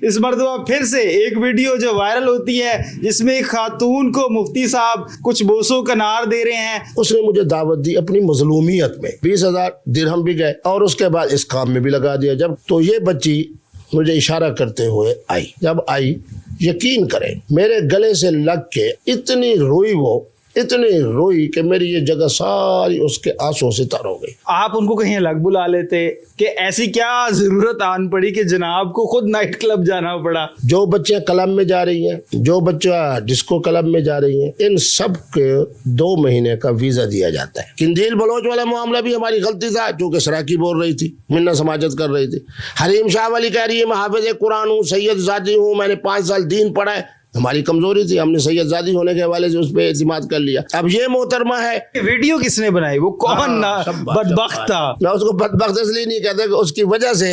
इस मर्तबा फिर से एक वीडियो जो वायरल होती है जिसमें एक खातून को मुफ्ती साहब कुछ बोसों का नार दे रहे हैं। उसने मुझे दावत दी अपनी मजलूमियत में, 20,000 दिरहम भी गए और उसके बाद इस काम में भी लगा दिया। जब तो ये बच्ची मुझे इशारा करते हुए आई, जब आई यकीन करें मेरे गले से लग के इतनी रोई, वो इतनी रोई कि मेरी ये जगह सारी उसके आंसुओं से तर हो गई। आप उनको कहीं अलग बुला लेते कि ऐसी क्या जरूरत आन पड़ी कि जनाब को खुद नाइट क्लब जाना पड़ा। जो बच्चे क्लब में जा रही हैं, जो बच्चा डिस्को क्लब में जा रही हैं, इन सब के 2 महीने का वीजा दिया जाता है। किंदील बलोच वाला मामला भी हमारी गलती था, चूंकि सराकी बोल रही थी, मिन्ना समाजत कर रही थी। हरीम शाह वाली कह रही है मैं हाफिज कुरान हूँ, सैयद ज़ादी हूँ, मैंने 5 साल दीन पढ़ा है। हमारी कमजोरी थी, हमने सैयद ज़ादी होने के हवाले से उस पर एतमाद कर लिया। अब ये मोहतरमा है, वीडियो किसने बनाई, वो कौन ना बदबख्त था। मैं उसको बदबख्त इसलिए नहीं कहता कि उसकी वजह से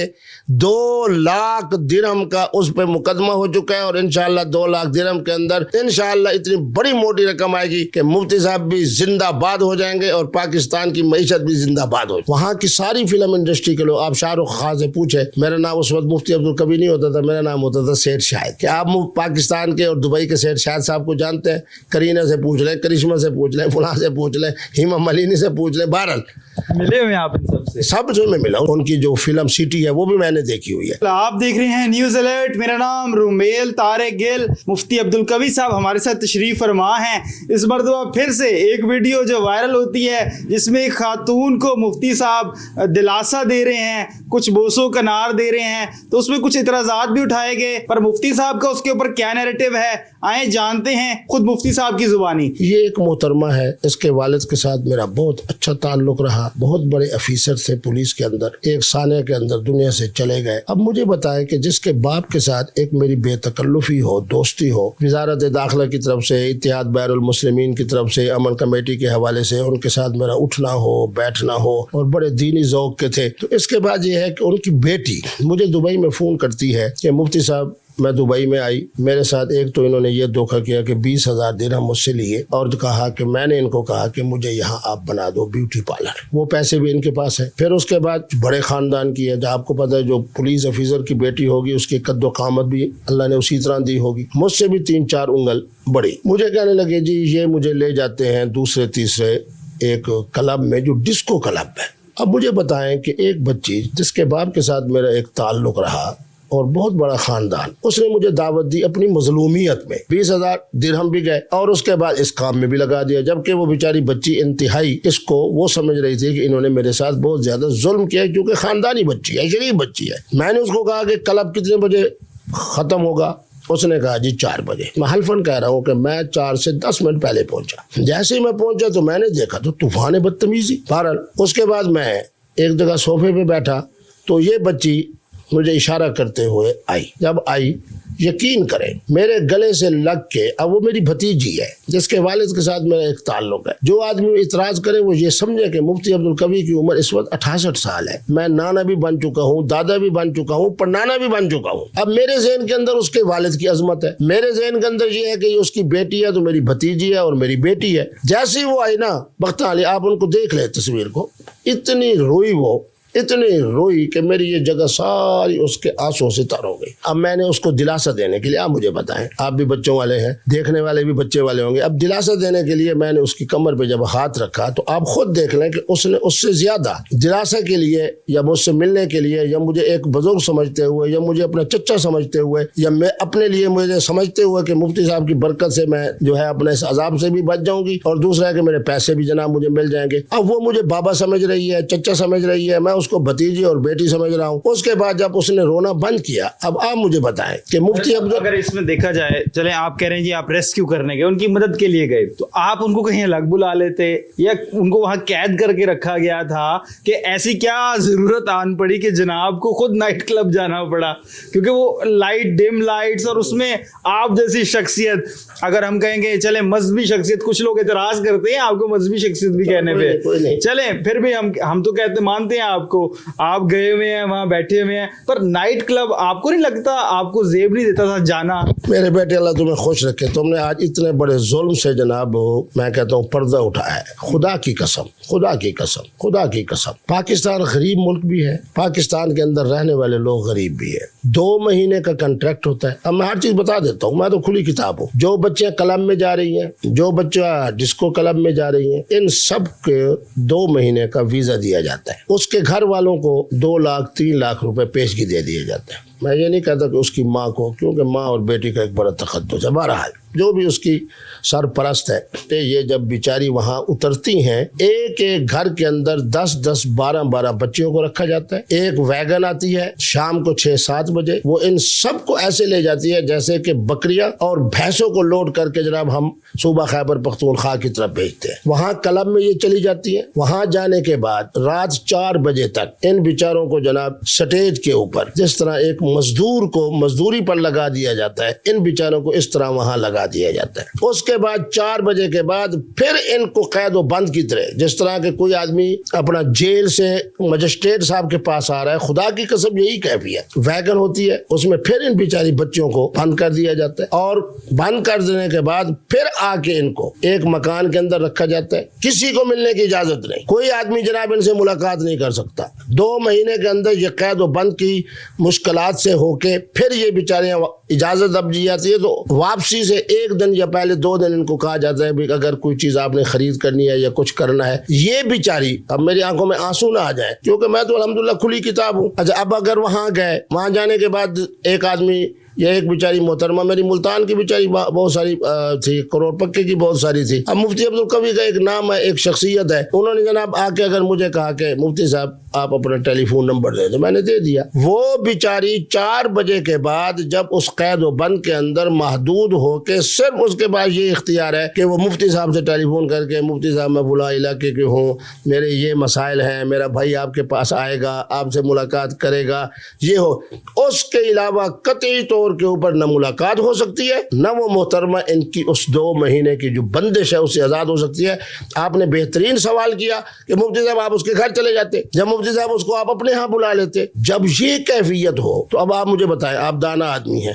2 लाख दिरहम का उस पर मुकदमा हो चुका है और इंशाअल्लाह 2 लाख दिरहम के अंदर इंशाअल्लाह इतनी बड़ी मोटी रकम आएगी कि मुफ्ती साहब भी जिंदाबाद हो जाएंगे और पाकिस्तान की मईशत भी जिंदाबाद हो। वहाँ की सारी फिल्म इंडस्ट्री के लोग, आप शाहरुख खान से पूछे, मेरा नाम उस वक्त मुफ्ती अब्दुल कभी नहीं होता था, मेरा नाम होता था सेठ शाहिद। क्या आप पाकिस्तान के और दुबई के सेठ शाहिद साहब को जानते हैं? करीना से पूछ लें, करिश्मा से पूछ लें, फुला से पूछ लें, हिमा मालिनी से पूछ लें, बहरहाल मिले हुए आप इन सबसे? सबसे मैं मिला हूं। उनकी जो फिल्म सिटी है वो भी मैंने देखी हुई है। आप देख रहे हैं न्यूज़ अलर्ट, मेरा नाम रुमेल तारिक गिल। मुफ्ती अब्दुल कवी साहब हमारे साथ तशरीफ फरमा हैं। इस मर्तबा फिर से एक वीडियो जो वायरल होती है जिसमें एक खातून को मुफ्ती साहब दिलासा दे रहे हैं, कुछ बोसों का नार दे रहे हैं, तो उसमें कुछ इतराज़ात भी उठाए गए, पर मुफ्ती साहब का उसके ऊपर क्या नैरेटिव है आए जानते हैं खुद मुफ्ती साहब की जुबानी। ये एक मोहतरमा है, इसके वालिद के साथ मेरा बहुत अच्छा ताल्लुक रहा, बहुत बड़े अफीसर थे पुलिस के अंदर, एक साने के अंदर दुनिया से चले गए। अब मुझे बताएं कि जिसके बाप के साथ एक मेरी बेतकल्लुफी हो, दोस्ती हो, वजारत दाखिला की तरफ से, इत्तेहाद बैरुल मुस्लिमीन की तरफ से, अमन कमेटी के हवाले से उनके साथ मेरा उठना हो, बैठना हो और बड़े दीनी ज़ौक़ के थे। तो इसके बाद ये है कि उनकी बेटी मुझे दुबई में फ़ोन करती है कि मुफ्ती साहब मैं दुबई में आई, मेरे साथ एक तो इन्होंने ये धोखा किया कि 20,000 दिरहम मुझसे लिए और कहा कि मैंने इनको कहा कि मुझे यहाँ आप बना दो ब्यूटी पार्लर, वो पैसे भी इनके पास है। फिर उसके बाद बड़े ख़ानदान की है, जहाँ आपको पता है जो पुलिस ऑफिसर की बेटी होगी उसकी कद्दो कामत भी अल्लाह ने उसी तरह दी होगी, मुझसे भी 3-4 उंगल बड़ी। मुझे कहने लगे जी ये मुझे ले जाते हैं दूसरे तीसरे एक क्लब में जो डिस्को क्लब है। अब मुझे बताएं कि एक बच्ची जिसके बाप के साथ मेरा एक ताल्लुक रहा और बहुत बड़ा खानदान, उसने मुझे दावत दी अपनी मजलूमियत में, 20,000 दिरहम भी गए और उसके बाद इस काम में भी लगा दिया। जबकि वो बेचारी बच्ची इंतहाई इसको वो समझ रही थी कि इन्होंने मेरे साथ बहुत ज्यादा जुल्म किया क्योंकि खानदानी बच्ची है, शरीफ बच्ची है। मैंने उसको कहा कि क्लब कितने बजे खत्म होगा? उसने कहा जी 4 बजे। मैं हल्फन कह रहा हूँ कि मैं 4 से 10 मिनट पहले पहुंचा। जैसे ही मैं पहुंचा तो मैंने देखा तो तूफान बदतमीजी। बहरहाल उसके बाद मैं एक जगह सोफे पे बैठा तो ये बच्ची मुझे इशारा करते हुए आई, जब आई यकीन करें मेरे गले से लग के, अब वो मेरी भतीजी है जिसके वालिद के साथ मेरा एक ताल्लुक है। जो आदमी इतराज करे वो ये समझे कि मुफ्ती अब्दुल कवी की उम्र इस वक्त 68 साल है, मैं नाना भी बन चुका हूँ, दादा भी बन चुका हूँ, परनाना भी बन चुका हूँ। अब मेरे ज़हन के अंदर उसके वालिद की अजमत है, मेरे ज़हन के अंदर ये है कि उसकी बेटी है तो मेरी भतीजी है और मेरी बेटी है। जैसे ही वो आई ना बख्ताली, आप उनको देख ले तस्वीर को, इतनी रोई, वो इतनी रोई कि मेरी ये जगह सारी उसके आंसुओं से तर हो गई। अब मैंने उसको दिलासा देने के लिए, आप मुझे बताएं, आप भी बच्चों वाले हैं, देखने वाले भी बच्चे वाले होंगे, अब दिलासा देने के लिए मैंने उसकी कमर पे जब हाथ रखा तो आप खुद देख लें कि उसने उससे ज्यादा दिलासा के लिए या मुझसे मिलने के लिए या मुझे एक बुजुर्ग समझते हुए या मुझे अपना चच्चा समझते हुए या मैं अपने लिए मुझे समझते हुए कि मुफ्ती साहब की बरकत से मैं जो है अपने इस अजाब से भी बच जाऊंगी और दूसरा है कि मेरे पैसे भी जनाब मुझे मिल जाएंगे। अब वो मुझे बाबा समझ रही है, चच्चा समझ रही है, मैं उसको भतीजी और बेटी समझ रहा हूँ। उसके बाद जब उसने रोना बंद किया, अब आप मुझे बताएं कि मुफ्ती अब्दुल, अगर इसमें देखा जाए, चले आप कह रहे हैं जी आप रेस्क्यू करने गए, उनकी मदद के लिए गए, तो आप उनको कहीं अलग बुला लेते या उनको वहां कैद करके रखा गया था कि ऐसी क्या जरूरत आन पड़ी कि जनाब को खुद नाइट क्लब जाना पड़ा? क्योंकि वो लाइट, डिम लाइट्स और उसमें आप जैसी शख्सियत, अगर हम कहेंगे चले मजहबी शख्सियत, कुछ लोग एतराज करते हैं आपको मजहबी शख्सियत भी कहने पे, चले फिर भी हम तो कहते मानते हैं आपको, کو, آپ گئے ہوئے ہیں وہاں بیٹھے ہوئے ہیں, پر نائٹ کلب آپ کو نہیں لگتا آپ کو زیب نہیں دیتا تھا جانا؟ میرے بیٹے اللہ تمہیں خوش رکھے, تم نے آج اتنے بڑے ظلم سے جناب میں کہتا ہوں پردہ اٹھایا ہے. خدا کی قسم, خدا کی قسم, خدا کی قسم, پاکستان غریب ملک بھی ہے, پاکستان کے اندر رہنے والے لوگ غریب بھی ہے. 2 مہینے کا کنٹریکٹ ہوتا ہے. اب میں ہر چیز بتا دیتا ہوں, میں تو کھلی کتاب ہوں. جو بچے کلب میں جا رہی ہیں, جو بچہ ڈسکو کلب میں جا رہی ہیں, ان سب کے 2 مہینے کا ویزا دیا جاتا ہے. اس کے گھر والوں کو 2 لاکھ 3 لاکھ روپے پیشگی دے دیے جاتے ہیں. میں یہ نہیں کہتا کہ اس کی ماں کو, کیونکہ ماں اور بیٹی کا ایک بڑا تقدس ہے. بہرحال جو بھی اس کی سرپرست ہے, یہ جب بیچاری وہاں اترتی ہیں, ایک ایک گھر کے اندر 10-10 12-12 بچیوں کو رکھا جاتا ہے. ایک ویگن آتی ہے شام کو 6-7 بجے, وہ ان سب کو ایسے لے جاتی ہے جیسے کہ بکریاں اور بھینسوں کو لوڈ کر کے جناب ہم صوبہ خیبر پختونخوا کی طرف بھیجتے ہیں. وہاں کلب میں یہ چلی جاتی ہے. وہاں جانے کے بعد رات 4 بجے تک ان بیچاروں کو جناب سٹیج کے اوپر جس طرح ایک مزدور کو مزدوری پر لگا دیا جاتا ہے, ان بیچاروں کو اس طرح وہاں لگا دیا جاتا ہے. اس کے بعد 4 بجے کے بعد پھر ان کو قید و بند کی طرح, جس طرح کہ کوئی آدمی اپنا جیل سے مجسٹریٹ صاحب کے پاس آ رہا ہے, خدا کی قسم یہی کیفیت. ویگن ہوتی ہے, اس میں پھر ان بیچاری بچوں کو بند کر دیا جاتا ہے, اور بند کر دینے کے بعد پھر آ کے ان کو ایک مکان کے اندر رکھا جاتا ہے. کسی کو ملنے کی اجازت نہیں, کوئی آدمی جناب ان سے ملاقات نہیں کر سکتا. 2 مہینے کے اندر یہ قید و بند کی مشکلات سے ہو کے پھر یہ بیچاریاں اجازت اب دی جاتی ہے, تو واپسی سے 1 دن یا پہلے 2 دن ان کو کہا جاتا ہے بھی اگر کوئی چیز آپ نے خرید کرنی ہے یا کچھ کرنا ہے. یہ بیچاری, اب میری آنکھوں میں آنسو نہ آ جائے کیونکہ میں تو الحمدللہ کھلی کتاب ہوں. اچھا, اب اگر وہاں گئے, وہاں جانے کے بعد ایک آدمی یا ایک بیچاری محترمہ, میری ملتان کی بیچاری بہت ساری تھی, کروڑ پکے کی بہت ساری تھی. اب مفتی عبدالقوی کا ایک نام ہے, ایک شخصیت ہے, انہوں نے جناب آ کے اگر مجھے کہا کہ مفتی صاحب آپ اپنا ٹیلی فون نمبر دے دیں, میں نے دے دیا. وہ بیچاری 4 بجے کے بعد جب اس قید و بند کے اندر محدود ہو کے صرف اس کے بعد یہ اختیار ہے کہ وہ مفتی صاحب سے ٹیلی فون کر کے, مفتی صاحب میں فلاں علاقے کے ہوں, میرے یہ مسائل ہیں, میرا بھائی آپ کے پاس آئے گا, آپ سے ملاقات کرے گا, یہ ہو. اس کے علاوہ قطعی طور کے اوپر نہ ملاقات ہو سکتی ہے, نہ وہ محترمہ ان کی اس 2 مہینے کی جو بندش ہے اس سے آزاد ہو سکتی ہے. آپ نے بہترین سوال کیا کہ مفتی صاحب آپ اس کے گھر چلے جاتے, جب مفتی صاحب اس کو آپ اپنے ہاں بلا لیتے. جب یہ کیفیت ہو تو اب آپ مجھے بتائیں, آپ دانا آدمی ہیں,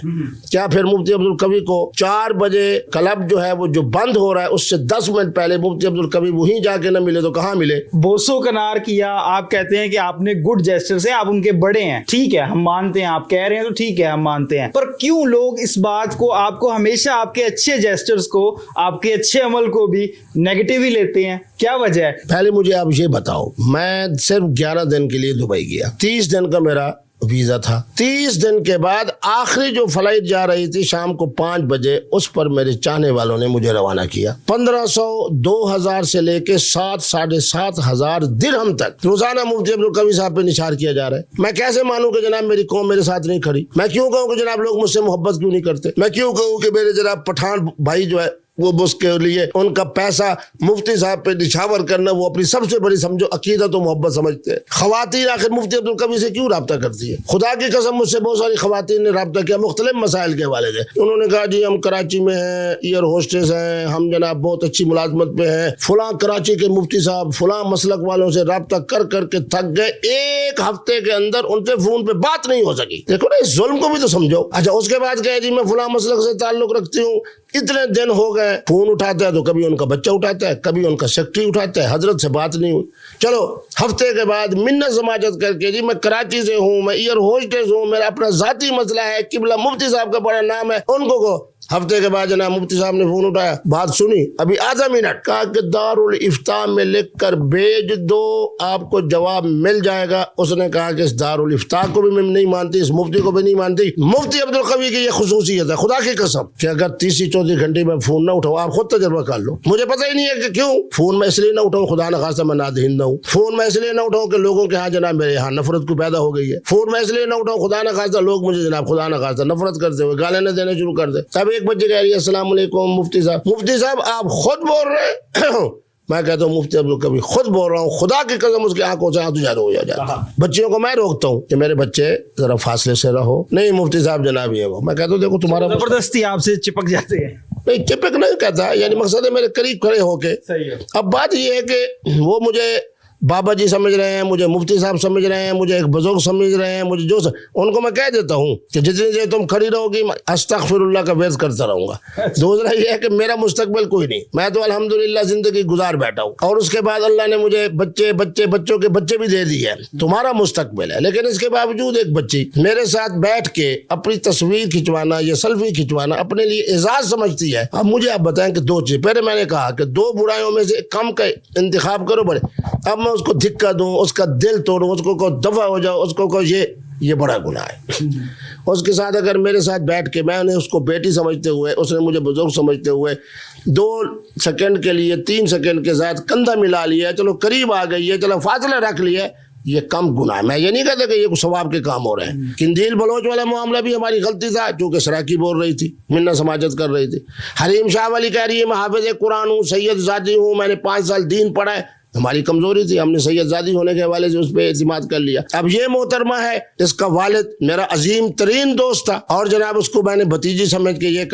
کیا پھر مفتی عبدالقوی کو 4 بجے کلب جو ہے وہ جو بند ہو رہا ہے اس سے 10 منٹ پہلے مفتی عبدالقوی وہیں جا کے نہ ملے تو کہاں ملے؟ بوسو کنار کیا. آپ کہتے ہیں کہ آپ نے گڈ جیسچر سے, آپ ان کے بڑے ہیں, ٹھیک ہے ہم مانتے ہیں, آپ کہہ رہے ہیں تو ٹھیک ہے ہم مانتے ہیں, پر کیوں لوگ اس بات کو, آپ کو ہمیشہ آپ کے اچھے جیسچرز کو, آپ کے اچھے عمل کو بھی نیگیٹو ہی لیتے ہیں, کیا وجہ ہے؟ پہلے مجھے آپ یہ بتاؤ, میں صرف 11 دن کے لیے دبئی گیا, 30 دن کا میرا ویزا تھا. 30 دن کے بعد آخری جو فلائٹ جا رہی تھی شام کو 5 بجے, اس پر میرے چاہنے والوں نے مجھے روانہ کیا. 1500 2000 سے لے کے 7,000-7,500 درہم تک روزانہ مفتی عبدالقوی صاحب پہ نثار کیا جا رہا ہے. میں کیسے مانوں کہ جناب میری قوم میرے ساتھ نہیں کھڑی؟ میں کیوں کہوں کہ جناب لوگ مجھ سے محبت کیوں نہیں کرتے؟ میں کیوں کہوں کہ میرے جناب پٹھان بھائی جو ہے وہ اس کے لیے ان کا پیسہ مفتی صاحب پہ نچھاور کرنا وہ اپنی سب سے بڑی سمجھو عقیدت و محبت سمجھتے ہیں. خواتین آخر مفتی عبدالقوی سے کیوں رابطہ کرتی ہے؟ خدا کی قسم مجھ سے بہت ساری خواتین نے رابطہ کیا مختلف مسائل کے حوالے سے. انہوں نے کہا جی ہم کراچی میں ہیں, ایئر ہوسٹس ہیں, ہم جناب بہت اچھی ملازمت پہ ہیں, فلاں کراچی کے مفتی صاحب فلاں مسلک والوں سے رابطہ کر کر کے تھک گئے, 1 ہفتے کے اندر ان سے فون پہ بات نہیں ہو سکی. دیکھو نا, اس ظلم کو بھی تو سمجھو. اچھا, اس کے بعد کہا جی میں فلاں مسلک سے تعلق رکھتی ہوں, اتنے دن ہو گئے, فون اٹھاتا ہے تو کبھی ان کا بچہ اٹھاتا ہے, کبھی ان کا سیکٹری اٹھاتا ہے, حضرت سے بات نہیں ہوئی. چلو ہفتے کے بعد منت سماجت کر کے جی میں کراچی سے ہوں, میں ایئر ہوسٹس ہوں, میرا اپنا ذاتی مسئلہ ہے, قبلہ مفتی صاحب کا بڑا نام ہے, ان کو ہفتے کے بعد جناب مفتی صاحب نے فون اٹھایا, بات سنی, ابھی آدھا منٹ, کہا کہ دارالفتاء میں لکھ کر بھیج دو, آپ کو جواب مل جائے گا. اس نے کہا کہ اس دارالفتاء کو بھی میں نہیں مانتی, اس مفتی کو بھی نہیں مانتی. مفتی عبدالقوی کی یہ خصوصیت ہے خدا کی قسم کہ اگر 30-34 گھنٹے میں فون نہ اٹھاؤں, آپ خود تجربہ کر لو, مجھے پتہ ہی نہیں ہے کہ کیوں فون میں اس لیے نہ اٹھاؤں, خدا نہ خواستہ میں نادہند نہ ہوں. فون میں اس لیے نہ اٹھاؤں کہ لوگوں کے ہاں جناب میرے یہاں نفرت کو پیدا ہو گئی ہے. فون میں اس لیے نہ اٹھاؤں خدا نہ خواستہ لوگ مجھے جناب خدا نہ خواستہ نفرت کرتے ہوئے گالیں نہ دینے شروع کر دے. تب 1 بجے کہہ رہی ہے السلام علیکم مفتی صاحب. مفتی صاحب آپ خود بول رہے ہیں؟ میں کہتا ہوں مفتی عبدالقوی خود بول رہا ہوں, خدا کی قسم اس کی آنکھوں سے آنسو جاری ہو جاتا ہے. بچیوں کو میں روکتا ہوں کہ میرے بچے ذرا فاصلے سے رہو, نہیں مفتی صاحب جناب یہ وہ. میں کہتا ہوں دیکھو تمہارا زبردستی آپ سے چپک جاتے ہیں. نہیں چپک نہیں کہتا, یعنی مقصد ہے میرے قریب کھڑے ہو کے. اب بات یہ ہے کہ وہ مجھے बाबा जी समझ रहे हैं, मुझे मुफ्ती साहब समझ रहे हैं, मुझे एक बुजुर्ग समझ रहे हैं, मुझे जो उनको मैं कह देता हूँ कि जितनी देर तुम खड़ी रहोगी मैं अस्तगफिरुल्लाह का वेज़ करता रहूंगा। दूसरा ये है कि मेरा मुस्तकबिल कोई नहीं, मैं तो अल्हम्दुलिल्लाह जिंदगी गुजार बैठा हूँ, और उसके बाद अल्लाह ने मुझे बच्चे बच्चे बच्चों के बच्चे भी दे दिए हैं, तुम्हारा मुस्तकबिल है। लेकिन इसके बावजूद एक बच्ची मेरे साथ बैठ के अपनी तस्वीर खिंचवाना या सेल्फी खिंचवाना अपने लिए एजाज समझती है। अब मुझे आप बताएं कि दो चीज, पहले मैंने कहा कि दो बुराइयों में से कम का इंतखाब करो बड़े, अब मैं उसको धिक्का दूं, उसका दिल तोड़ूं, उसको को दफा हो जाओ, उसको को ये बड़ा गुनाह है। उसके साथ अगर मेरे साथ बैठ के मैंने उसको बेटी समझते हुए, उसने मुझे बुजुर्ग समझते हुए 2 सेकंड के लिए 3 सेकंड के साथ कंधा मिला लिया, चलो करीब आ गई है, चलो फासला रख लिया, ये कम गुनाह है। मैं ये नहीं कहता कि ये कुछ सवाब के काम हो रहे हैं। किंदील बलोच वाला मामला भी हमारी गलती था, चूँकि सराकी बोल रही थी, मिन्ना समाजत कर रही थी। हरीम शाह वाली कह रही है मैं हाफिज कुरान हूँ, सैयद ज़ादी हूँ, मैंने 5 साल दीन पढ़ा है। हमारी कमजोरी थी, हमने सैयद ज़ादी होने के हवाले से उस पर एतमाद कर लिया। अब ये मोहतरमा है, इसका वालिद मेरा अजीम तरीन दोस्त था, और जनाब उसको मैंने भतीजी समझ के ये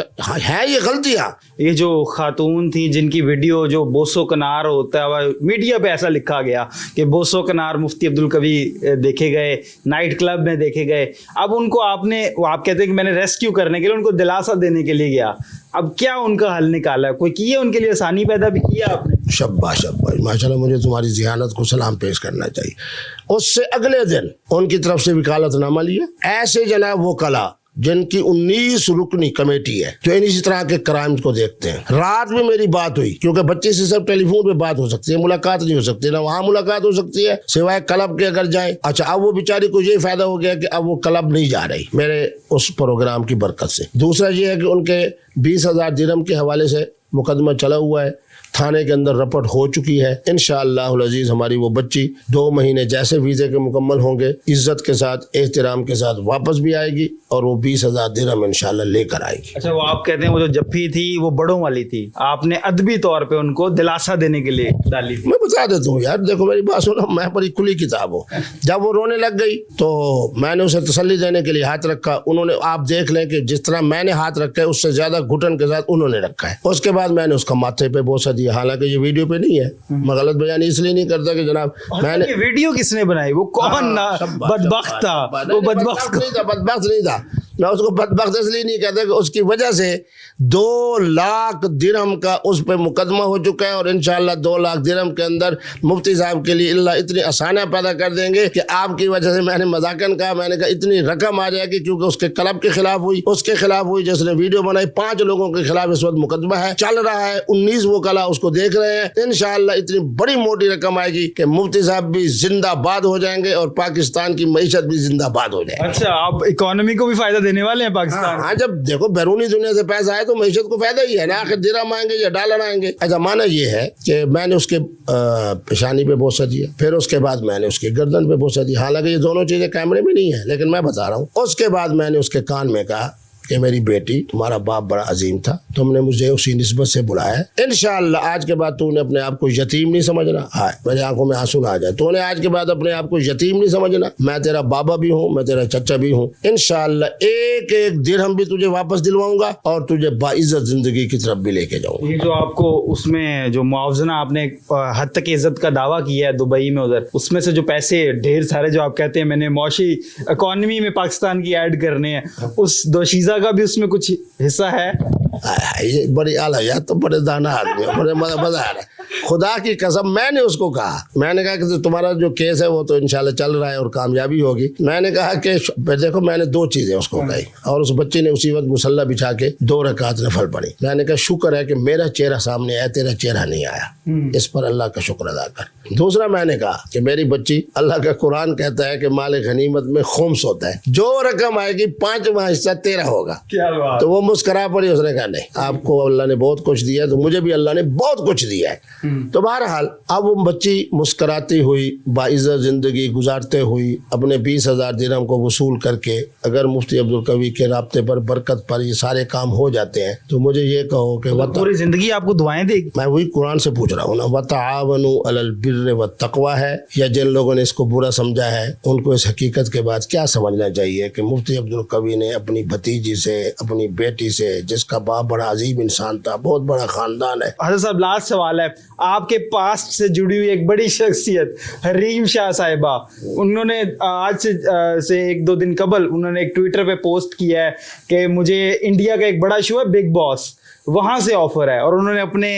गलतियाँ। ये जो खातून थी जिनकी वीडियो जो बोसो कनार होता है, मीडिया पे ऐसा लिखा गया कि बोसो कनार मुफ्ती अब्दुल कवी देखे गए, नाइट क्लब में देखे गए, अब उनको आप कहते हैं कि मैंने रेस्क्यू करने के लिए, उनको दिलासा देने के लिए गया, अब क्या उनका हल निकाला, कोई किया उनके लिए आसानी पैदा भी किया आपने? शब्बाश शब्बाश, माशाल्लाह, मुझे तुम्हारी ज़ियानत को सलाम पेश करना चाहिए। उससे अगले दिन उनकी तरफ से वकालतनामा लिया। ऐसे जनाब वो कला जिनकी 19 रुकनी कमेटी है जो इसी तरह के क्राइम्स को देखते हैं, रात में मेरी बात हुई, क्योंकि बच्चे से सिर्फ टेलीफोन पे बात हो सकती है, मुलाकात नहीं हो सकती, ना वहाँ मुलाकात हो सकती है सिवाय क्लब के अगर जाए। अच्छा, अब वो बेचारी को ये फायदा हो गया कि अब वो क्लब नहीं जा रही मेरे उस प्रोग्राम की बरकत से। दूसरा ये है कि उनके 20,000 दिरहम के हवाले से मुकदमा चला हुआ है, थाने के अंदर रपट हो चुकी है। इंशाअल्लाह अज़ीज़ हमारी वो बच्ची 2 महीने जैसे वीज़े के मुकम्मल होंगे इज़्ज़त के साथ एहतराम के साथ वापस भी आएगी, और वो 20,000 दिरहम इंशाअल्लाह लेकर आएगी। अच्छा, वो आप कहते हैं वो जो जफ्फी थी वो बड़ों वाली थी, आपने अदबी तौर पे उनको दिलासा देने के लिए डाली थी? मैं बता देता हूँ यार, देखो मेरी बात सुनो, मैं बड़ी खुली किताब हूँ। जब वो रोने लग गई तो मैंने उसे तसल्ली देने के लिए हाथ रखा, उन्होंने, आप देख लें कि जिस तरह मैंने हाथ रखा है उससे ज़्यादा घुटन के साथ उन्होंने रखा है। उसके बाद मैंने उसका माथे पे बोसा दिया, हालांकि ये वीडियो पे नहीं है, मैं गलत बयानी इसलिए नहीं करता कि जनाब मैंने, ये वीडियो किसने बनाई, वो कौन बदबख्त था? वो बदबख्त नहीं था, मैं उसको बदबख्त इसलिए नहीं कहता कि उसकी वजह से 2 लाख दिरहम का उस पर मुकदमा हो चुका है, और इंशाअल्लाह 2 लाख दिरहम के अंदर मुफ्ती साहब के लिए अल्लाह इतनी आसानियाँ पैदा कर देंगे कि आपकी वजह से, मैंने मजाकन कहा, मैंने कहा इतनी रकम आ जाएगी, क्योंकि उसके क्लब के खिलाफ हुई, उसके खिलाफ हुई, जिसने वीडियो बनाई, 5 लोगों के खिलाफ इस वक्त मुकदमा है, चल रहा है, 19 वो कला उसको देख रहे हैं। इंशाअल्लाह इतनी बड़ी मोटी रकम आएगी कि मुफ्ती साहब भी जिंदाबाद हो जाएंगे और पाकिस्तान की मईशत भी जिंदाबाद हो जाएगी। अच्छा, आप इकोनॉमी को भी फायदा देने वाले हैं पाकिस्तान? हाँ, जब देखो बैरूनी दुनिया से पैसा आए तो मईशत को फायदा ही है ना, आखिर दिरहम आएंगे या डॉलर आएंगे। अच्छा, माना ये है कि मैंने उसके पेशानी पे बोसा दिया, फिर उसके बाद मैंने उसके गर्दन पे बोसा दिया, हालांकि ये दोनों चीजें कैमरे में नहीं है, लेकिन मैं बता रहा हूँ। उसके बाद मैंने उसके कान में कहा कि मेरी बेटी, तुम्हारा बाप बड़ा अजीम था, तुमने मुझे उसी निस्बत से बुलाया है, इंशाअल्लाह आज के बाद तूने अपने आप को यतीम नहीं समझना। हाँ, मेरी आंखों में आंसू आ जाए, तूने आज के बाद अपने आप को यतीम नहीं समझना, मैं तेरा बाबा भी हूँ, मैं तेरा चचा भी हूँ, इंशाअल्लाह एक एक दिरहम भी तुझे वापस दिलवाऊंगा और तुझे बाइज्जत जिंदगी की तरफ भी लेके जाऊंगा। ये जो आपको उसमें जो मुआवजना आपने हद तक इज्जत का दावा किया है दुबई में, उधर उसमें से जो पैसे ढेर सारे जो आप कहते हैं मैंने मौशी इकोनॉमी में पाकिस्तान की ऐड करने हैं, उस दोशीजा का भी उसमें कुछ हिस्सा है? ये बड़ी आला यार, तो बड़े दाना आदमी, बड़े मजा आ रहा है, खुदा की कसम। मैंने उसको कहा, मैंने कहा कि तुम्हारा जो केस है वो तो इंशाल्लाह चल रहा है और कामयाबी होगी। मैंने कहा कि देखो, मैंने 2 चीजें उसको कही, और उस बच्चे ने उसी वक्त मुसल्ला बिछा के 2 रकात नफल पढ़ी। मैंने कहा शुक्र है कि मेरा चेहरा सामने आया, तेरा चेहरा नहीं आया, इस पर अल्लाह का शुक्र अदा कर। दूसरा मैंने कहा कि मेरी बच्ची, अल्लाह का कुरान कहता है कि माल गनीमत में खुम्स होता है, जो रकम आएगी 5वां हिस्सा तेरा होगा। क्या बात? तो वो मुस्करा पड़ी, उसने कहा नहीं, आपको अल्लाह ने बहुत कुछ दिया, तो मुझे भी अल्लाह ने बहुत कुछ दिया है। तो बहरहाल अब वो बच्ची मुस्कराती हुई, बाइज्जत जिंदगी गुजारते हुई, अपने 20,000 दिरहम को वसूल करके, अगर मुफ्ती अब्दुल कवी के राब्ते पर, बरकत पर ये सारे काम हो जाते हैं, तो मुझे ये कहो कि पूरी जिंदगी आपको दुआएं देगी। मैं वही कुरान से पूछ रहा हूँ ना, वतआवनु अलल बिर्रि वत्तक़वा है, या जिन लोगों ने इसको बुरा समझा है उनको इस हकीकत के बाद क्या समझना चाहिए कि मुफ्ती अब्दुल कवी ने अपनी भतीजी से, अपनी बेटी से, जिसका बाप बड़ा अजीब इंसान था, बहुत बड़ा खानदान है। हज़रत साहब, लास्ट सवाल है, آپ کے پاسٹ سے جڑی ہوئی ایک بڑی شخصیت حریم شاہ صاحبہ، انہوں نے آج سے 1-2 دن قبل انہوں نے ایک ٹویٹر پہ پوسٹ کیا ہے کہ مجھے انڈیا کا ایک بڑا شو ہے بگ باس، وہاں سے آفر ہے، اور انہوں نے اپنے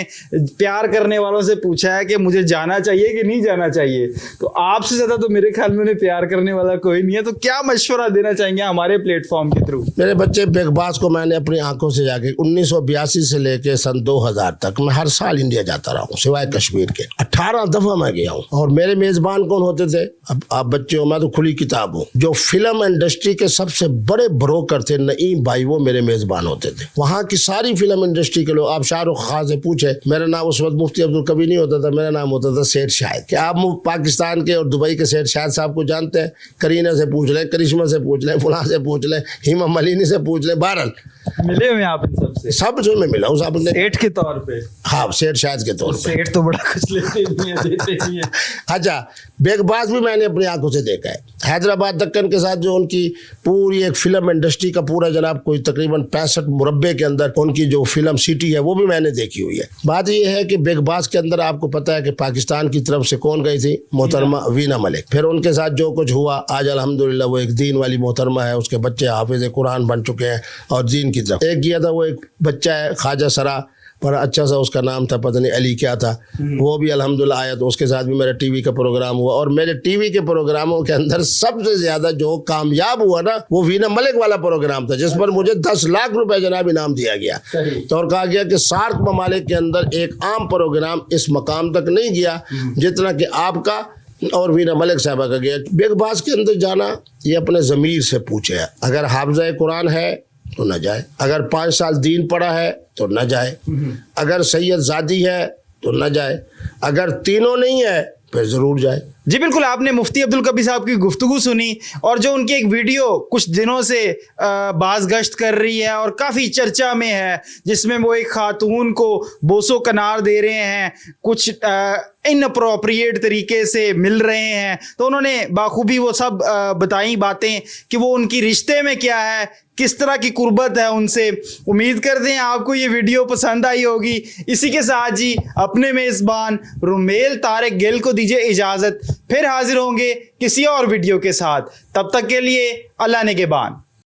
پیار کرنے والوں سے پوچھا ہے کہ مجھے جانا چاہیے کہ نہیں جانا چاہیے. تو آپ سے زیادہ تو میرے خیال میں انہیں پیار کرنے والا کوئی نہیں ہے. تو کیا مشورہ دینا چاہیں گے ہمارے پلیٹ فارم کے تھرو؟ میرے بچے بگ باس کو میں نے اپنی آنکھوں سے جا کے 1982 سے لے کے سن 2000 تک میں ہر سال انڈیا جاتا رہا ہوں سوائے کشمیر کے. 18 دفعہ میں گیا ہوں. اور میرے میزبان کون ہوتے تھے؟ اب آپ بچے ہو، میں تو کھلی کتاب ہوں. جو فلم انڈسٹری کے سب سے بڑے بروکر تھے نعیم بھائی، وہ میرے میزبان ہوتے تھے. وہاں کی ساری فلم انڈسٹری کے لوگ، آپ شاہ رخ خان سے پوچھے، میرا نام اس وقت مفتی عبدالکبیر نہیں ہوتا تھا، میرا نام ہوتا تھا سیٹھ شاہد. کہ آپ پاکستان کے اور دبئی کے سیٹھ شاہد صاحب کو جانتے ہیں؟ کرینہ سے پوچھ لیں، کرشمہ سے پوچھ لیں، فلاں سے پوچھ لیں، ہیما مالنی سے پوچھ لیں. بہرحال ملے ہوئے آپ ان سب سے میں ملا ہوں صاحب نے سیٹھ کے طور پہ. ہاں سیٹھ شاہد کے طور پہ. سیٹھ تو بڑا کچھ لیتے نہیں ہیں، دیتے نہیں ہیں. اچھا بگ باس بھی میں نے اپنی آنکھوں سے دیکھا ہے. حیدرآباد دکن کے ساتھ جو ان کی پوری ایک فلم انڈسٹری کا پورا جناب کوئی تقریباً 65 مربع کے اندر ان کی جو فلم سٹی ہے وہ بھی میں نے دیکھی ہوئی ہے. بات یہ ہے کہ بگ باس کے اندر آپ کو پتہ ہے کہ پاکستان کی طرف سے کون گئی تھی؟ محترمہ وینا ملک. پھر ان کے ساتھ جو کچھ ہوا، آج الحمدللہ وہ ایک دین والی محترمہ ہے، اس کے بچے حافظ قرآن بن چکے ہیں اور دین کی طرف. ایک کیا تھا وہ ایک بچہ ہے خواجہ سرا، بڑا اچھا سا اس کا نام تھا، پتہ نہیں علی کیا تھا، وہ بھی الحمدللہ آیا. تو اس کے ساتھ بھی میرا ٹی وی کا پروگرام ہوا. اور میرے ٹی وی کے پروگراموں کے اندر سب سے زیادہ جو کامیاب ہوا نا وہ وینا ملک والا پروگرام تھا، جس پر مجھے 10 لاکھ روپے جناب انعام دیا گیا. تو اور کہا گیا کہ سارک ممالک کے اندر ایک عام پروگرام اس مقام تک نہیں گیا جتنا کہ آپ کا اور وینا ملک صاحبہ کا گیا. بگ باس کے اندر جانا یہ اپنے ضمیر سے پوچھے. اگر حافظہ قرآن ہے تو نہ جائے، اگر 5 سال دین پڑھا ہے تو نہ جائے، اگر سید زادی ہے تو نہ جائے، اگر تینوں نہیں ہے پھر ضرور جائے. جی بالکل، آپ نے مفتی عبدالکبیر صاحب کی گفتگو سنی، اور جو ان کی ایک ویڈیو کچھ دنوں سے باز گشت کر رہی ہے اور کافی چرچا میں ہے، جس میں وہ ایک خاتون کو بوس و کنار دے رہے ہیں، کچھ اناپروپریٹ طریقے سے مل رہے ہیں. تو انہوں نے بخوبی وہ سب بتائیں باتیں کہ وہ ان کی رشتے میں کیا ہے، کس طرح کی قربت ہے ان سے. امید کرتے ہیں آپ کو یہ ویڈیو پسند آئی ہوگی. اسی کے ساتھ جی اپنے میزبان رومیل طارق گل کو دیجیے اجازت، پھر حاضر ہوں گے کسی اور ویڈیو کے ساتھ. تب تک کے لیے اللہ نگہبان.